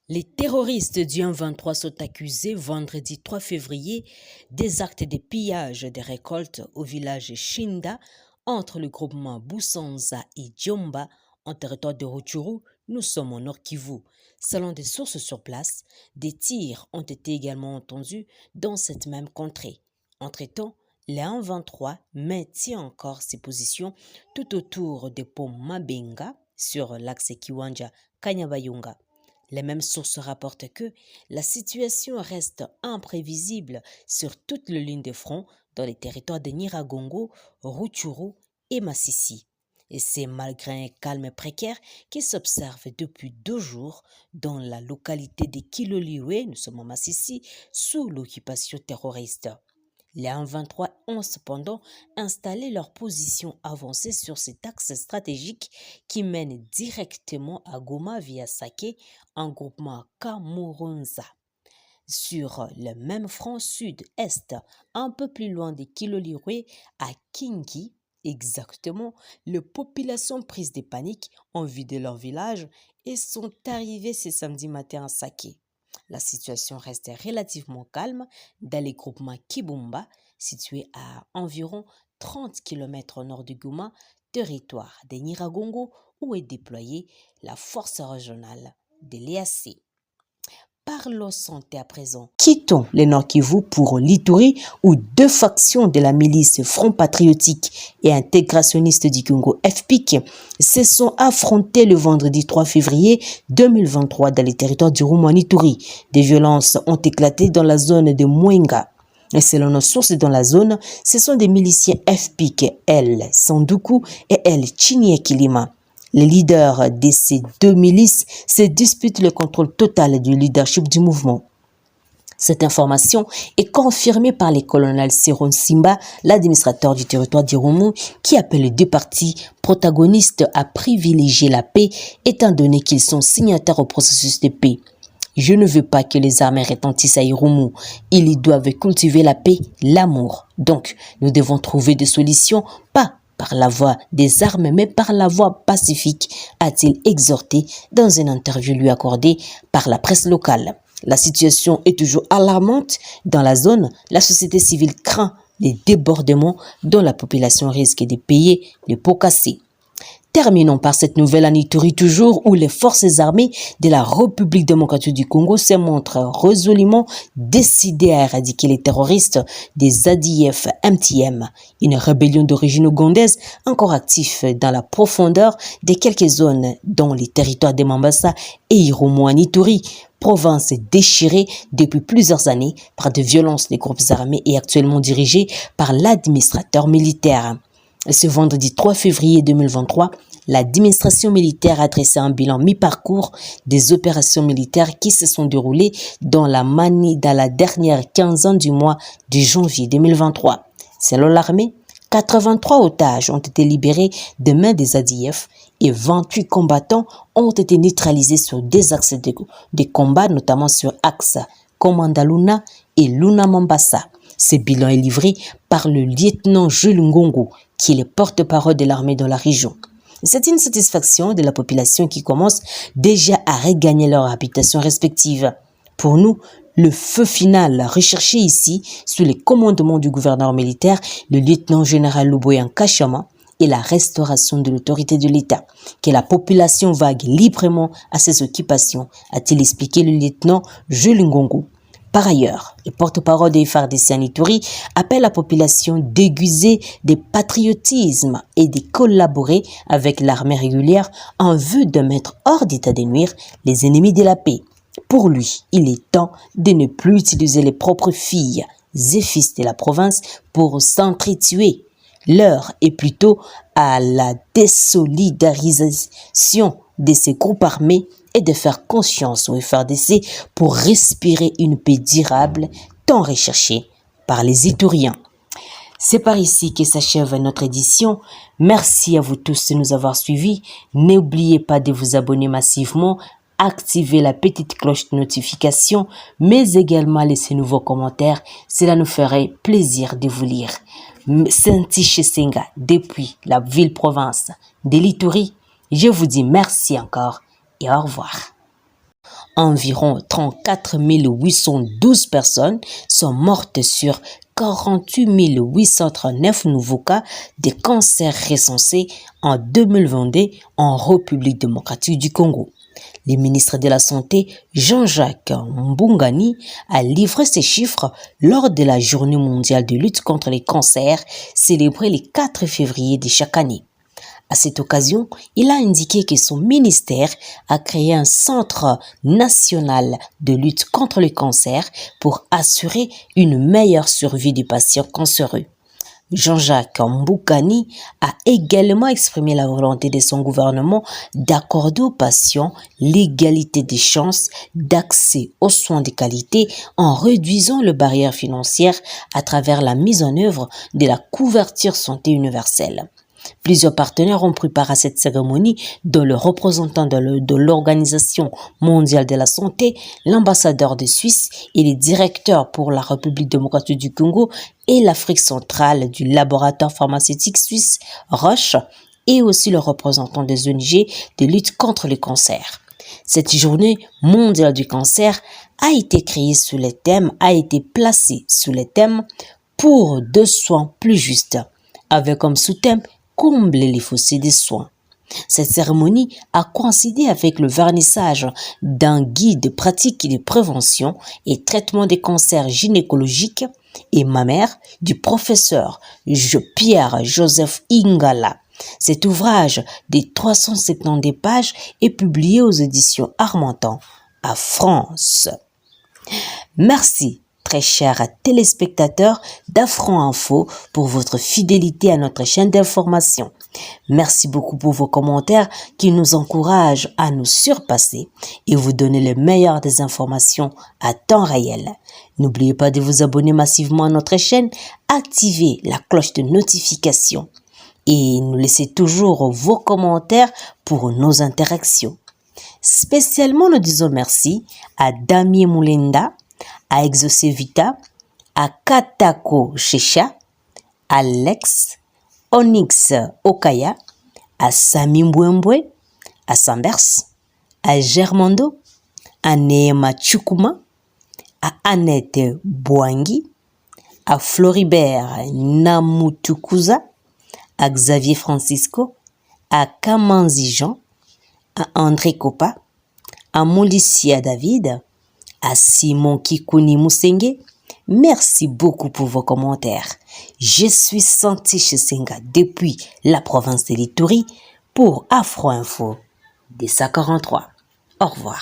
Les terroristes du 1-23 sont accusés vendredi 3 février des actes de pillage des récoltes au village Shinda entre le groupement Busanza et Djomba en territoire de Rutshuru. Nous sommes au Nord Kivu. Selon des sources sur place, des tirs ont été également entendus dans cette même contrée. Entre-temps, le 1-23 maintient encore ses positions tout autour des ponts Mabenga sur l'axe Kiwanja-Kanyabayonga. Les mêmes sources rapportent que la situation reste imprévisible sur toute la ligne de front dans les territoires de Nyiragongo, Rutshuru et Masisi. Et c'est malgré un calme précaire qui s'observe depuis 2 jours dans la localité de Kiloliwe, nous sommes en Masisi, sous l'occupation terroriste. Les 1-23 ont cependant installé leur position avancée sur cet axe stratégique qui mène directement à Goma via Sake, en groupement Kamuronza. Sur le même front sud-est, un peu plus loin de Kiloliwe, à Kingi, exactement, les populations prises de panique ont vidé leur village et sont arrivées ce samedi matin à Sake. La situation reste relativement calme dans les groupements Kibumba, situés à environ 30 km au nord du Goma, territoire de Nyiragongo, où est déployée la force régionale de l'EAC. Parlons santé à présent. Quittons le Nord Kivu pour l'Ituri, où 2 factions de la milice Front Patriotique et Intégrationniste du Congo FPIC se sont affrontées le vendredi 3 février 2023 dans les territoires du Roumoine-Ituri. Des violences ont éclaté dans la zone de Mwenga. Et selon nos sources dans la zone, ce sont des miliciens FPIC, El Sanduku et El Chinyekilima. Les leaders de ces 2 milices se disputent le contrôle total du leadership du mouvement. Cette information est confirmée par le colonel Seron Simba, l'administrateur du territoire d'Irumu, qui appelle les 2 parties protagonistes à privilégier la paix, étant donné qu'ils sont signataires au processus de paix. Je ne veux pas que les armées retentissent à Irumu. Ils doivent cultiver la paix, l'amour. Donc, nous devons trouver des solutions, pas par la voie des armes, mais par la voie pacifique, a-t-il exhorté dans une interview lui accordée par la presse locale. La situation est toujours alarmante dans la zone. La société civile craint les débordements dont la population risque de payer les pots cassés. Terminons par cette nouvelle en Ituri toujours, où les forces armées de la République démocratique du Congo se montrent résolument décidées à éradiquer les terroristes des ADF MTM, une rébellion d'origine ougandaise encore active dans la profondeur de quelques zones dont les territoires de Mambasa et Irumu en Ituri, province déchirée depuis plusieurs années par de violences des groupes armés et actuellement dirigés par l'administrateur militaire. Ce vendredi 3 février 2023, l'administration militaire a dressé un bilan mi-parcours des opérations militaires qui se sont déroulées dans la dernière quinzaine du mois de janvier 2023. Selon l'armée, 83 otages ont été libérés des mains des ADF et 28 combattants ont été neutralisés sur 2 axes de combat, notamment sur axe Komandaluna et Luna Mambasa. Ce bilan est livré par le lieutenant Jules Ngongo, qui est le porte-parole de l'armée dans la région. C'est une satisfaction de la population qui commence déjà à regagner leurs habitations respectives. Pour nous, le feu final recherché ici, sous le commandement du gouverneur militaire, le lieutenant-général Luboyan Kachama, est la restauration de l'autorité de l'État, que la population vague librement à ses occupations, a-t-il expliqué le lieutenant Jules Ngongo. Par ailleurs, le porte-parole des FARDC en Ituri appelle la population d'aiguiser des patriotismes et de collaborer avec l'armée régulière en vue de mettre hors d'état de nuire les ennemis de la paix. Pour lui, il est temps de ne plus utiliser les propres filles et fils de la province pour s'entretuer. L'heure est plutôt à la désolidarisation de ces groupes armés et de faire confiance au FARDC pour respirer une paix durable tant recherchée par les Ituriens. C'est par ici que s'achève notre édition. Merci à vous tous de nous avoir suivis. N'oubliez pas de vous abonner massivement, activer la petite cloche de notification, mais également laisser vos commentaires. Cela nous ferait plaisir de vous lire. Senti Chesenga, depuis la ville-province de l'Ituri, je vous dis merci encore et au revoir. Environ 34 812 personnes sont mortes sur 48 839 nouveaux cas de cancer recensés en 2022 en République démocratique du Congo. Le ministre de la Santé, Jean-Jacques Mbungani, a livré ces chiffres lors de la Journée mondiale de lutte contre les cancers célébrée le 4 février de chaque année. À cette occasion, il a indiqué que son ministère a créé un centre national de lutte contre le cancer pour assurer une meilleure survie des patients cancéreux. Jean-Jacques Mbungani a également exprimé la volonté de son gouvernement d'accorder aux patients l'égalité des chances d'accès aux soins de qualité en réduisant les barrières financières à travers la mise en œuvre de la couverture santé universelle. Plusieurs partenaires ont pris part à cette cérémonie, dont le représentant de l'Organisation mondiale de la santé, l'ambassadeur de Suisse et le directeur pour la République démocratique du Congo et l'Afrique centrale du laboratoire pharmaceutique suisse Roche, et aussi le représentant des ONG de lutte contre le cancer. Cette journée mondiale du cancer a été placée sous le thème pour des soins plus justes, avec comme sous-thème combler les fossés des soins. Cette cérémonie a coïncidé avec le vernissage d'un guide pratique de prévention et traitement des cancers gynécologiques et mammaires du professeur Pierre-Joseph Ingala. Cet ouvrage de 370 pages est publié aux éditions Harmattan à France. Merci, très chers téléspectateurs d'Afro Info, pour votre fidélité à notre chaîne d'information. Merci beaucoup pour vos commentaires qui nous encouragent à nous surpasser et vous donner le meilleur des informations à temps réel. N'oubliez pas de vous abonner massivement à notre chaîne, activer la cloche de notification et nous laisser toujours vos commentaires pour nos interactions. Spécialement, nous disons merci à Damien Moulenda, à Exocevita, à Katako Checha, à Lex, Onyx Okaya, à Sami Mbwembwe, à Sambers, à Germando, à Neema Chukuma, à Annette Bouangi, à Floribert Namutukuza, à Xavier Francisco, à Kamanzi Jean, à André Kopa, à Molicia David, à Simon Kikuni Musenge. Merci beaucoup pour vos commentaires. Je suis Santi Chesenga depuis la province de l'Ituri pour Afro Info des 43. Au revoir.